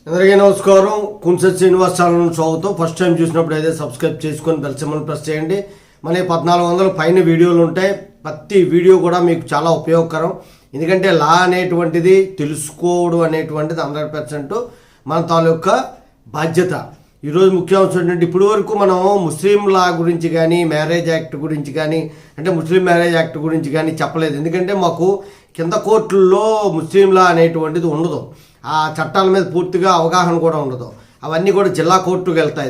అందరికీ నమస్కారం. కుంస శ్రీనివాస్ ఛానల్ స్వాగతం. ఫస్ట్ టైం చూసినప్పుడు అయితే సబ్స్క్రైబ్ చేసుకొని బెల్ సింబల్ ప్రెస్ చేయండి. మన 1400 పైన వీడియోలు ఉంటాయి. ప్రతి వీడియో కూడా మీకు చాలా ఉపయోగకరం. ఎందుకంటే లా అనేటువంటిది తెలుసుకోవడం అనేటువంటిది 100% మన తాలూకా బాధ్యత. ఈరోజు ముఖ్యాంశం ఏంటంటే ఇప్పటి వరకు మనం ముస్లిం లా గురించి కానీ మ్యారేజ్ యాక్ట్ గురించి కానీ అంటే ముస్లిం మ్యారేజ్ యాక్ట్ గురించి కానీ చెప్పలేదు. ఎందుకంటే మాకు కింద కోర్టుల్లో ముస్లిం లా అనేటువంటిది ఉండదు. ఆ చట్టాల మీద పూర్తిగా అవగాహన కూడా ఉండదు. అవన్నీ కూడా జిల్లా కోర్టుకు వెళ్తాయి.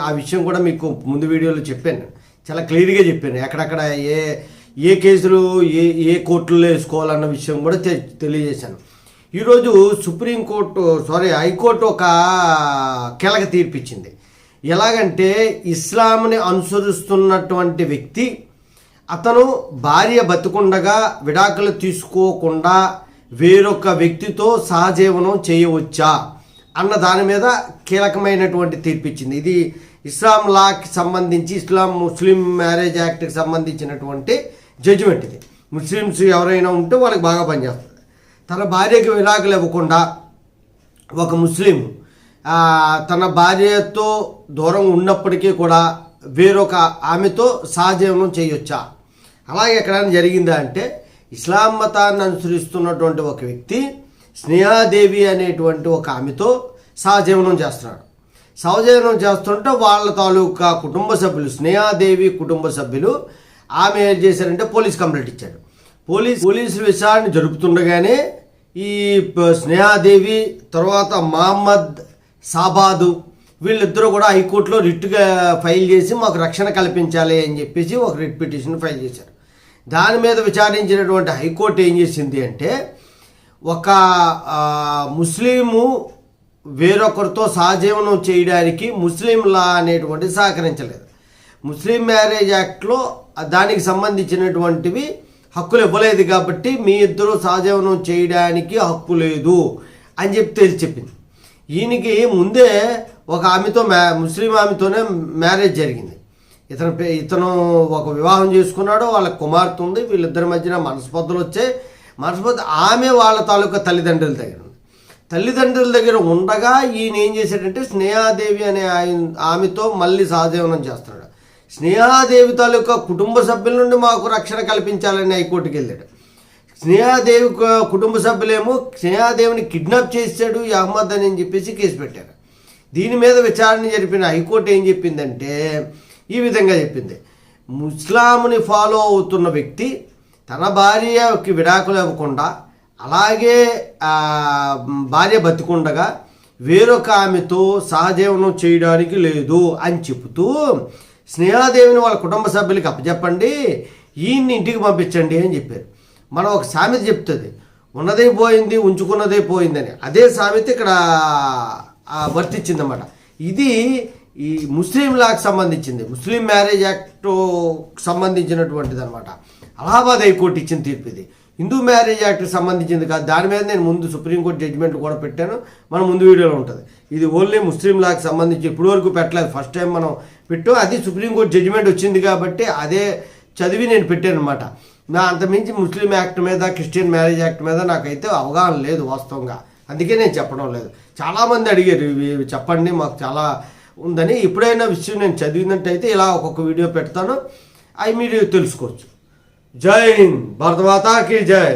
ఆ విషయం కూడా మీకు ముందు వీడియోలో చెప్పాను, చాలా క్లియర్గా చెప్పాను. ఎక్కడెక్కడ ఏ కేసులు ఏ కోర్టుల్లో వేసుకోవాలన్న విషయం కూడా తెలియజేశాను. ఈరోజు హైకోర్టు ఒక కీలక తీర్పు ఇచ్చింది. ఎలాగంటే ఇస్లాంని అనుసరిస్తున్నటువంటి వ్యక్తి అతను భార్య బతికుండగా విడాకులు తీసుకోకుండా వేరొక వ్యక్తితో సహజీవనం చేయవచ్చా అన్న దాని మీద కీలకమైనటువంటి తీర్పు ఇచ్చింది. ఇది ఇస్లాం లాకి సంబంధించి ముస్లిం మ్యారేజ్ యాక్ట్కి సంబంధించినటువంటి జడ్జిమెంట్. ఇది ముస్లిమ్స్ ఎవరైనా ఉంటే వాళ్ళకి బాగా పనిచేస్తుంది. తన భార్యకి విడాకులు ఇవ్వకుండా ఒక ముస్లిం తన భార్యతో దూరం ఉన్నప్పటికీ కూడా వేరొక ఆమెతో సహజీవనం చేయొచ్చా? అలాగే ఎక్కడైనా జరిగిందా అంటే ఇస్లాం మతాన్ని అనుసరిస్తున్నటువంటి ఒక వ్యక్తి స్నేహాదేవి అనేటువంటి ఒక ఆమెతో సహజీవనం చేస్తున్నాడు. సహజీవనం చేస్తుంటే వాళ్ళ తాలూకా కుటుంబ సభ్యులు, స్నేహాదేవి కుటుంబ సభ్యులు ఆమె ఏం చేశారంటే పోలీస్ కంప్లైంట్ ఇచ్చాడు. పోలీసులు విచారణ జరుపుతుండగానే ఈ స్నేహాదేవి తర్వాత మహమ్మద్ సాబాదు వీళ్ళిద్దరూ కూడా హైకోర్టులో రిట్గా ఫైల్ చేసి మాకు రక్షణ కల్పించాలి అని చెప్పేసి ఒక రిట్ పిటిషన్ ఫైల్ చేశారు. దాని మీద విచారించినటువంటి హైకోర్టు ఏం చేసింది అంటే ఒక ముస్లిము వేరొకరితో సహజీవనం చేయడానికి ముస్లిం లా అనేటువంటిది సహకరించలేదు. ముస్లిం మ్యారేజ్ యాక్ట్లో దానికి సంబంధించినటువంటివి హక్కులు ఇవ్వలేదు కాబట్టి మీ ఇద్దరు సహజీవనం చేయడానికి హక్కు లేదు అని చెప్పి చెప్పింది. ఈయనకి ముందే ఒక ఆమెతో ముస్లిం ఆమెతోనే మ్యారేజ్ జరిగింది. ఇతను ఒక వివాహం చేసుకున్నాడు, వాళ్ళ కుమార్తె ఉంది. వీళ్ళిద్దరి మధ్యన మనస్పర్ధలు వచ్చాయి. ఆమె వాళ్ళ తాలూకా తల్లిదండ్రుల దగ్గర ఉండగా ఈయన ఏం చేశాడంటే స్నేహాదేవి అనే ఆమెతో మళ్ళీ సహజీవనం చేస్తున్నాడు. స్నేహాదేవి తాలూకా కుటుంబ సభ్యుల నుండి మాకు రక్షణ కల్పించాలని హైకోర్టుకి వెళ్ళాడు. స్నేహాదేవి కుటుంబ సభ్యులేమో స్నేహాదేవిని కిడ్నాప్ చేశాడు ఈ అహ్మద్ అని చెప్పేసి కేసు పెట్టారు. దీని మీద విచారణ జరిపిన హైకోర్టు ఏం చెప్పిందంటే ఈ విధంగా చెప్పింది. ముస్లాంని ఫాలో అవుతున్న వ్యక్తి తన భార్యకి విడాకులు ఇవ్వకుండా అలాగే భార్య బతికుండగా వేరొక ఆమెతో సహజీవనం చేయడానికి లేదు అని చెబుతూ స్నేహాదేవిని వాళ్ళ కుటుంబ సభ్యులకి అప్పచెప్పండి, ఈయన్ని ఇంటికి పంపించండి అని చెప్పారు. మనం ఒక సామెత చెప్తుంది, ఉన్నదే పోయింది ఉంచుకున్నదే పోయిందని. అదే సామెత ఇక్కడ వర్తించిందన్నమాట. ఇది ఈ ముస్లిం లాకి సంబంధించింది, ముస్లిం మ్యారేజ్ యాక్ట్ సంబంధించినటువంటిది అనమాట. అలహాబాద్ హైకోర్టు ఇచ్చిన తీర్పు ఇది. హిందూ మ్యారేజ్ యాక్ట్కి సంబంధించింది కాదు. దాని మీద నేను ముందు సుప్రీంకోర్టు జడ్జిమెంట్ కూడా పెట్టాను, మన ముందు వీడియోలో ఉంటుంది. ఇది ఓన్లీ ముస్లిం లాకి సంబంధించి ఇప్పటి వరకు పెట్టలేదు, ఫస్ట్ టైం మనం పెట్టాం. అది సుప్రీంకోర్టు జడ్జిమెంట్ వచ్చింది కాబట్టి అదే చదివి నేను పెట్టాను అనమాట. అంతమించి ముస్లిం యాక్ట్ మీద క్రిస్టియన్ మ్యారేజ్ యాక్ట్ మీద నాకైతే అవగాహన లేదు వాస్తవంగా, అందుకే నేను చెప్పడం లేదు. చాలామంది అడిగారు ఇవి చెప్పండి మాకు చాలా ఉందని. ఎప్పుడైనా విషయం నేను చదివినట్టయితే ఇలా ఒక్కొక్క వీడియో పెడతాను, అవి మీరు తెలుసుకోవచ్చు. జై హింద్, భారత మాతాకి జై.